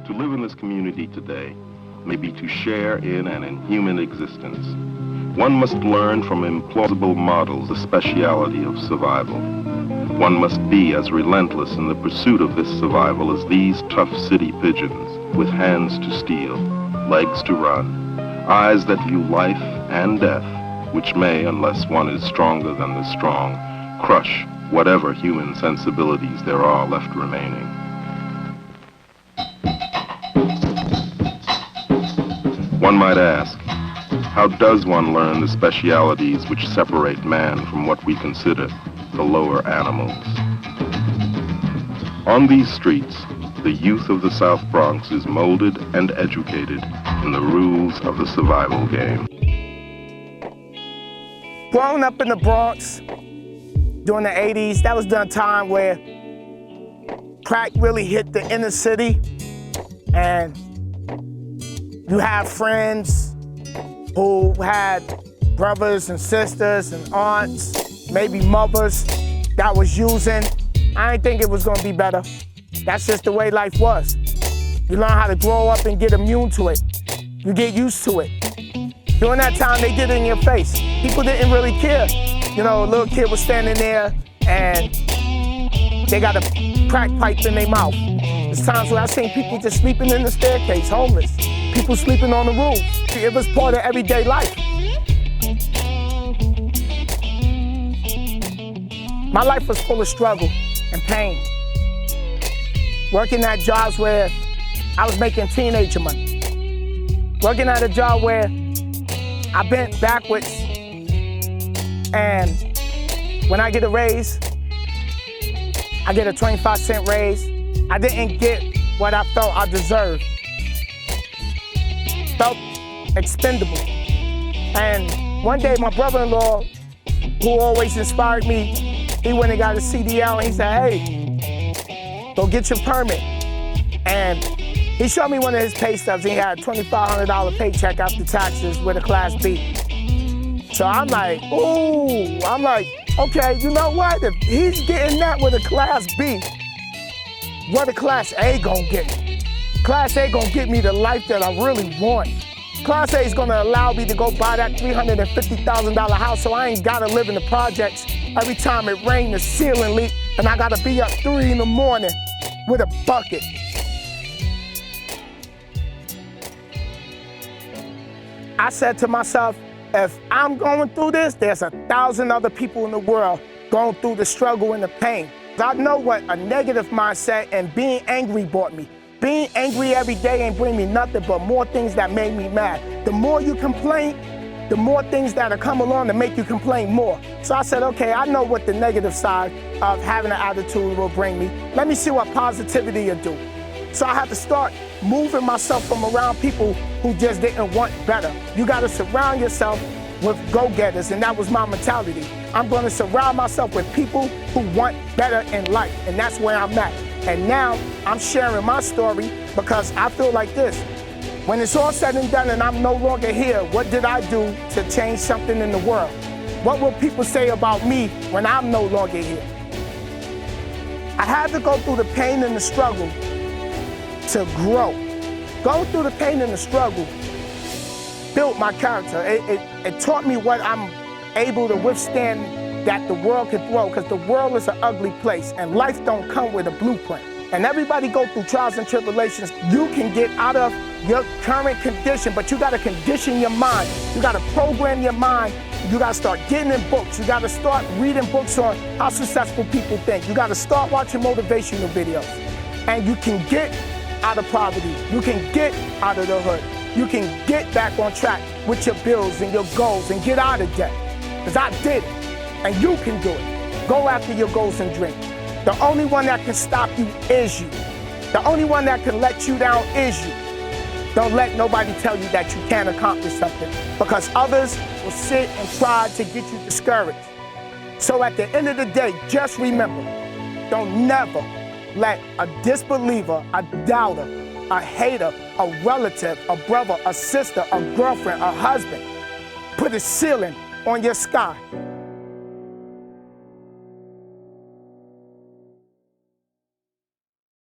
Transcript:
To live in this community today may be to share in an inhuman existence. One must learn from implausible models the speciality of survival. One must be as relentless in the pursuit of this survival as these tough city pigeons, with hands to steal, legs to run, eyes that view life and death, which may, unless one is stronger than the strong, crush whatever human sensibilities there are left remaining. One might ask, how does one learn the specialities which separate man from what we consider the lower animals? On these streets, the youth of the South Bronx is molded and educated in the rules of the survival game. Growing up in the Bronx during the 80s, that was the time where crack really hit the inner city, and you have friends who had brothers and sisters and aunts, maybe mothers that was using. I didn't think it was gonna be better. That's just the way life was. You learn how to grow up and get immune to it. You get used to it. During that time, they did it in your face. People didn't really care. You know, a little kid was standing there and they got a crack pipe in their mouth. There's times where I've seen people just sleeping in the staircase, homeless. People sleeping on the roof. It was part of everyday life. My life was full of struggle and pain. Working at jobs where I was making teenager money. Working at a job where I bent backwards, and when I get a raise, I get a 25-cent raise. I didn't get what I felt I deserved. Felt expendable. And one day my brother-in-law, who always inspired me, he went and got a CDL and he said, hey, go get your permit. And he showed me one of his pay stubs. He had a $2,500 paycheck after taxes with a Class B. So I'm like, ooh, okay, you know what? If he's getting that with a Class B, what a Class A gonna get me? Class A gonna get me the life that I really want. Class A is gonna allow me to go buy that $350,000 house so I ain't gotta live in the projects. Every time it rains, the ceiling leak, and I gotta be up 3 in the morning with a bucket. I said to myself, if I'm going through this, there's 1,000 other people in the world going through the struggle and the pain. I know what a negative mindset and being angry brought me. Being angry every day ain't bring me nothing but more things that made me mad. The more you complain, the more things that'll come along to make you complain more. So I said, okay, I know what the negative side of having an attitude will bring me. Let me see what positivity will do. So I had to start moving myself from around people who just didn't want better. You gotta surround yourself with go-getters, and that was my mentality. I'm gonna surround myself with people who want better in life, and that's where I'm at. And now I'm sharing my story because I feel like this. When it's all said and done and I'm no longer here, what did I do to change something in the world? What will people say about me when I'm no longer here? I had to go through the pain and the struggle to grow. Going through the pain and the struggle built my character. It taught me what I'm able to withstand that the world can throw, because the world is an ugly place and life don't come with a blueprint. And everybody go through trials and tribulations. You can get out of your current condition, but you gotta condition your mind. You gotta program your mind. You gotta start getting in books. You gotta start reading books on how successful people think. You gotta start watching motivational videos. And you can get out of poverty. You can get out of the hood. You can get back on track with your bills and your goals and get out of debt. Because I did it, and you can do it. Go after your goals and dreams. The only one that can stop you is you. The only one that can let you down is you. Don't let nobody tell you that you can't accomplish something, because others will sit and try to get you discouraged. So at the end of the day, just remember, don't never let a disbeliever, a doubter, a hater, a relative, a brother, a sister, a girlfriend, a husband put a ceiling on your sky.